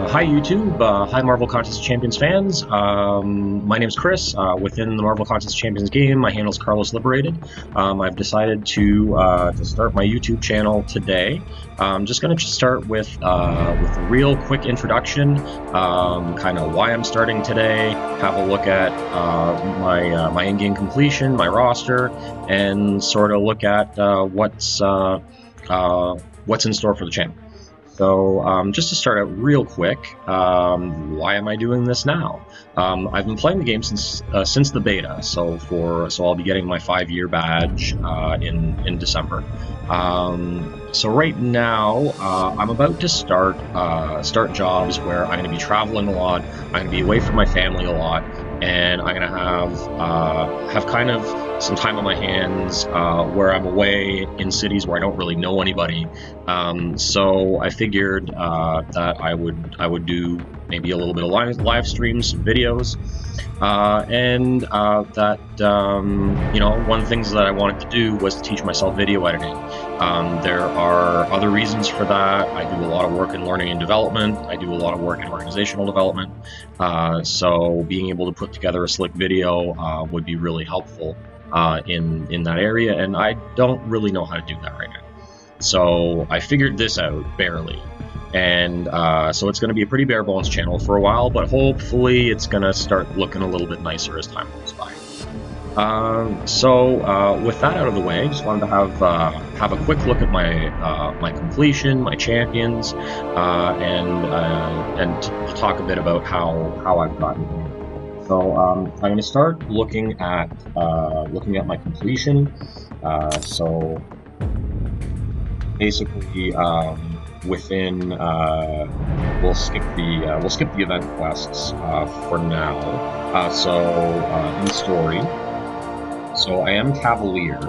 Hi YouTube, hi Marvel Contest Champions fans. My name's Chris. Within the Marvel Contest Champions game, my handle's Carlos Liberated. I've decided to start my YouTube channel today. I'm just going to start with a real quick introduction, kind of why I'm starting today. Have a look at my in-game completion, my roster, and sort of look at what's in store for the channel. So just to start out real quick, why am I doing this now? I've been playing the game since the beta, so I'll be getting my 5-year badge in December. So right now, I'm about to start jobs where I'm going to be traveling a lot. I'm going to be away from my family a lot, and I'm going to have kind of some time on my hands where I'm away in cities where I don't really know anybody. So I figured that I would do maybe a little bit of live streams, some videos, and one of the things that I wanted to do was to teach myself video editing. There are other reasons for that. I do a lot of work in learning and development. I do a lot of work in organizational development. So being able to put together a slick video would be really helpful in that area, and I don't really know how to do that right now. So I figured this out barely, and so it's going to be a pretty bare bones channel for a while, but hopefully it's going to start looking a little bit nicer as time goes by. With that out of the way, just wanted to have a quick look at my completion, my champions, and talk a bit about how I've gotten here. So I'm going to start looking at my completion. So basically, within we'll skip the event quests for now. In story. So I am Cavalier.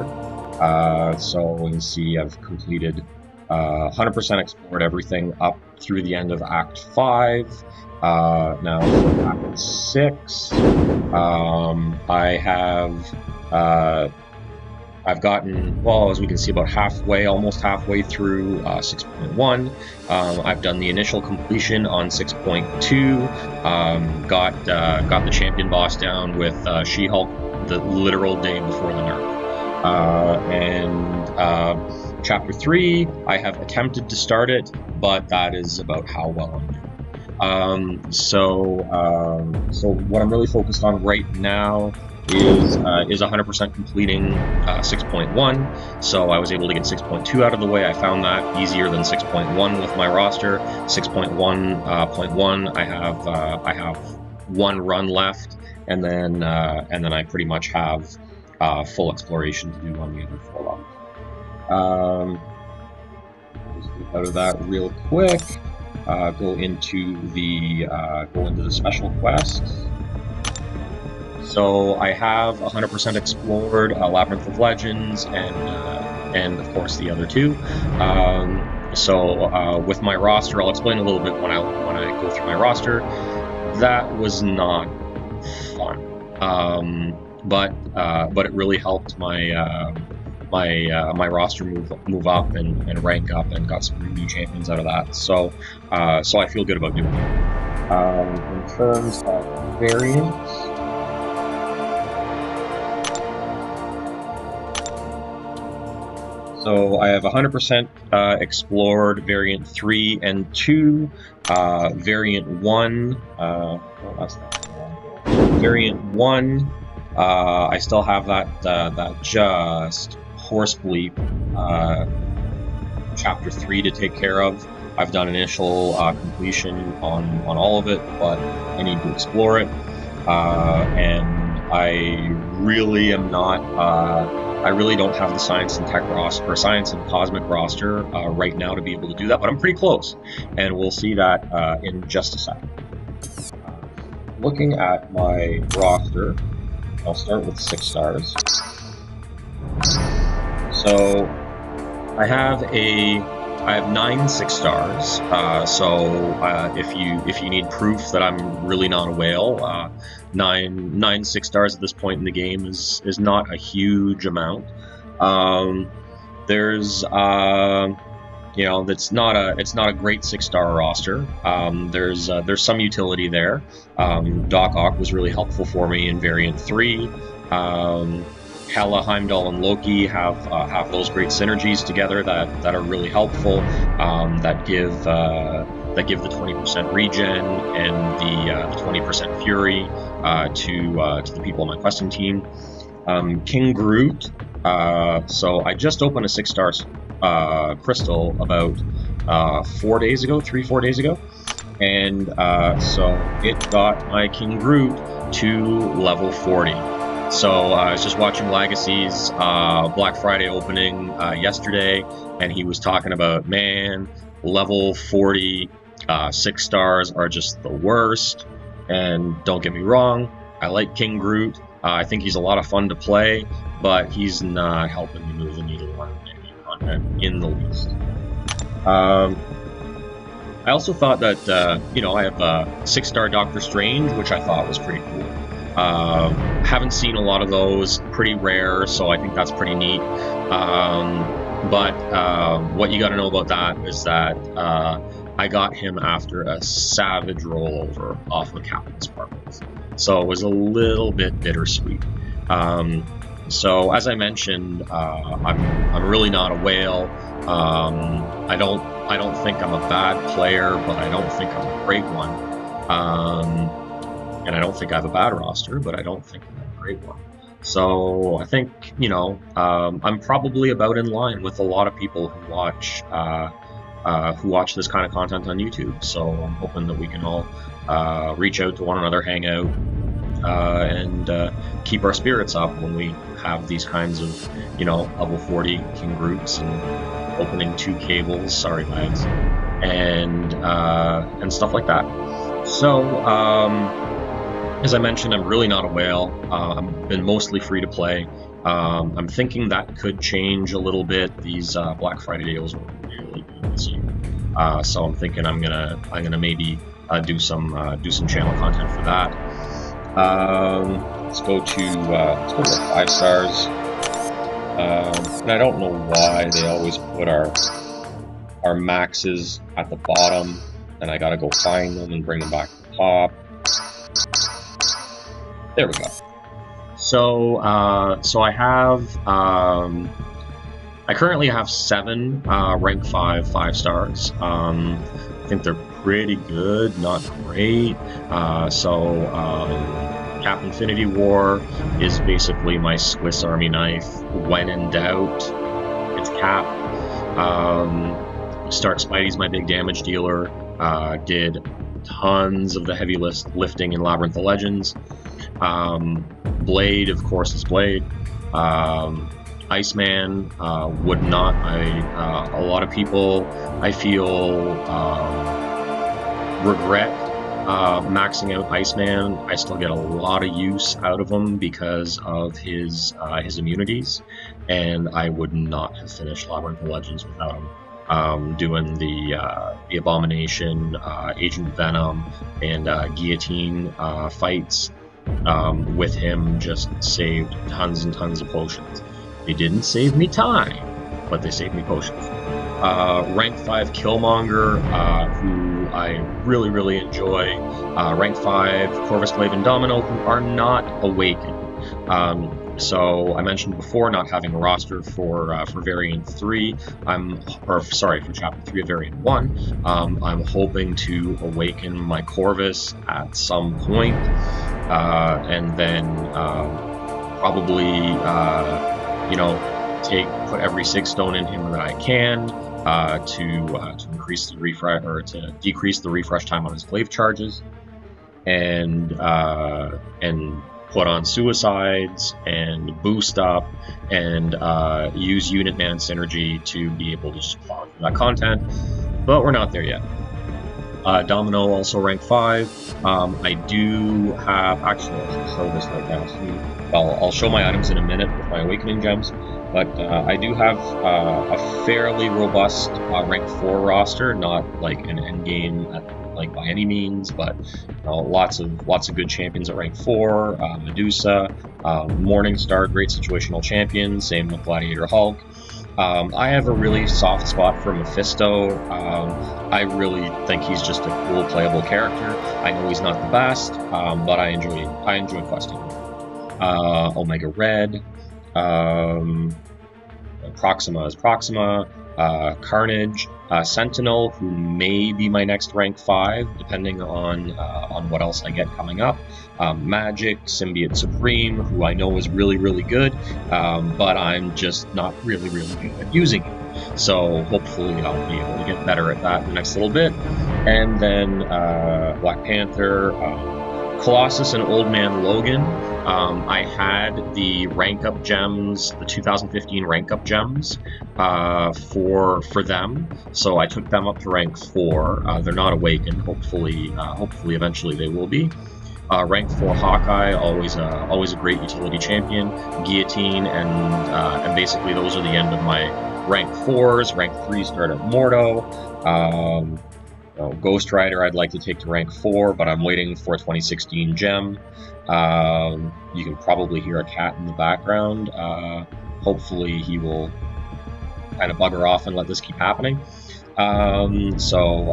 So you can see I've completed 100% explored everything up through the end of Act 5. Now for Act 6, I've gotten, well, as we can see, about almost halfway through 6.1. I've done the initial completion on 6.2. Got the champion boss down with She-Hulk the literal day before the nerf. Chapter 3, I have attempted to start it, but that is about how well I'm doing. So what I'm really focused on right now is 100% completing 6.1. So I was able to get 6.2 out of the way. I found that easier than 6.1 with my roster. 6.1.1, I have one run left, and then I pretty much have full exploration to do on the other 4 levels. Just get out of that real quick. Go into the special quests. So I have 100% explored Labyrinth of Legends and of course the other 2. With my roster, I'll explain a little bit when I go through my roster. That was not fun, but it really helped my roster move up and rank up, and got some new champions out of that. So I feel good about doing it. In terms of variants, so I have 100% explored variant 3 and 2, variant 1. Variant 1. I still have that just horse bleep chapter 3 to take care of. I've done initial completion on all of it, but I need to explore it, and I really am not. I really don't have the science and tech roster, or science and cosmic roster right now to be able to do that, but I'm pretty close, and we'll see that in just a second. Looking at my roster, I'll start with 6 stars. So I have 9 6 stars. If you need proof that I'm really not a whale, 9 6 stars at this point in the game is not a huge amount. There's it's not a great 6-star roster. There's some utility there. Doc Ock was really helpful for me in Variant 3. Hela, Heimdall, and Loki have those great synergies together that are really helpful. That give the 20% regen and the 20% fury to the people on my questing team. King Groot. So I just opened a 6-star crystal about 4 days ago, 3-4 days ago, and so it got my King Groot to level 40. So I was just watching Legacy's Black Friday opening yesterday, and he was talking about, man, level 40 6 stars are just the worst. And don't get me wrong, I like King Groot. I think he's a lot of fun to play, but he's not helping me move the needle on any content in the least. I also thought that, I have 6-star Doctor Strange, which I thought was pretty cool. Haven't seen a lot of those, pretty rare, so I think that's pretty neat. But what you got to know about that is that I got him after a savage rollover off of Captain Sparkles, so it was a little bit bittersweet. So as I mentioned, I'm really not a whale. I don't think I'm a bad player, but I don't think I'm a great one. And I don't think I have a bad roster, but I don't think I'm a great one. So I think, I'm probably about in line with a lot of people who watch this kind of content on YouTube. So I'm hoping that we can all reach out to one another, hang out, and keep our spirits up when we have these kinds of, level 40 King Groups and opening 2 cables, sorry lads, and stuff like that. So, as I mentioned, I'm really not a whale. I've been mostly free to play. I'm thinking that could change a little bit. These Black Friday deals were really good this year, so I'm thinking I'm gonna maybe do some channel content for that. Let's go to 5 stars. And I don't know why they always put our maxes at the bottom, and I gotta go find them and bring them back to the top. There we go. So I have I currently have 7 rank 5 5-stars. I think they're pretty good, not great. Cap Infinity War is basically my Swiss Army knife. When in doubt, it's Cap. Stark Spidey's my big damage dealer. Did tons of the heavy lifting in Labyrinth of Legends. Blade, of course, is Blade. Iceman would not. A lot of people, I feel, regret maxing out Iceman. I still get a lot of use out of him because of his immunities, and I would not have finished Labyrinth of Legends without him. Doing the Abomination, Agent Venom, and Guillotine fights with him just saved tons and tons of potions. They didn't save me time, but they saved me potions. Rank 5 Killmonger, who I really, really enjoy. Rank 5 Corvus Glaive and Domino, who are not awakened. So I mentioned before not having a roster for Variant 3. For Chapter 3 of Variant 1. I'm hoping to awaken my Corvus at some point, and then probably put every 6 stone in him that I can to increase the refresh, or to decrease the refresh time on his glaive charges, and put on suicides and boost up and use unit man synergy to be able to just plow through that content, but we're not there yet. Domino also rank 5. I do have, actually I'll show this right now. I'll show my items in a minute with my awakening gems, but I do have a fairly robust rank 4 roster, not like an endgame by any means, but lots of good champions at rank 4. Medusa, Morningstar, great situational champion. Same with Gladiator Hulk. I have a really soft spot for Mephisto. I really think he's just a cool, playable character. I know he's not the best, but I enjoy questing him. Omega Red, um, Proxima is Proxima, Carnage, Sentinel, who may be my next rank 5, depending on what else I get coming up. Magic, Symbiote Supreme, who I know is really, really good, but I'm just not really, really good at using it. So hopefully I'll be able to get better at that in the next little bit. And then Black Panther, Colossus and Old Man Logan. I had the rank up gems, the 2015 rank up gems, for them. So I took them up to rank 4. They're not awakened. Hopefully, eventually they will be. Rank 4 Hawkeye, always a great utility champion. Guillotine, and basically those are the end of my rank 4s. Rank 3 start at Mordo. Ghost Rider I'd like to take to rank 4, but I'm waiting for a 2016 gem. You can probably hear a cat in the background. Hopefully he will kind of bugger off and let this keep happening. So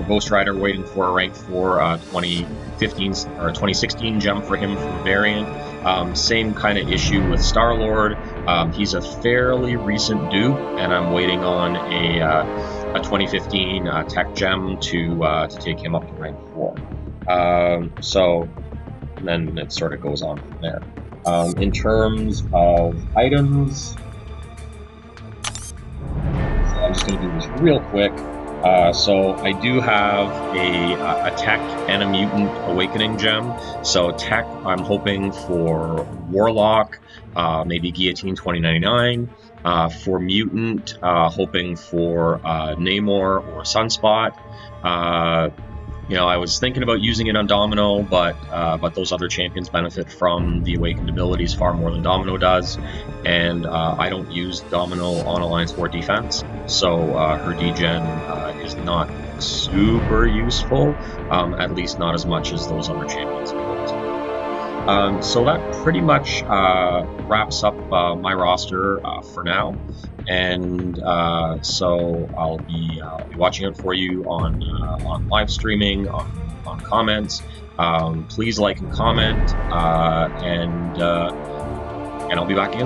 Ghost Rider waiting for a rank 4 2015 or 2016 gem for him from variant. Same kind of issue with Star-Lord. He's a fairly recent dupe, and I'm waiting on a 2015 tech gem to take him up to rank 4. So then it sort of goes on from there. In terms of items, I'm just going to do this real quick. So I do have a tech and a mutant awakening gem. So tech, I'm hoping for Warlock, maybe Guillotine 2099. For mutant, hoping for Namor or Sunspot. I was thinking about using it on Domino, but those other champions benefit from the awakened abilities far more than Domino does, and I don't use Domino on Alliance 4 defense, so her degen is not super useful, at least not as much as those other champions. So that pretty much wraps up my roster for now. And so I'll be watching out for you on live streaming, on comments. Please like and comment, and I'll be back again.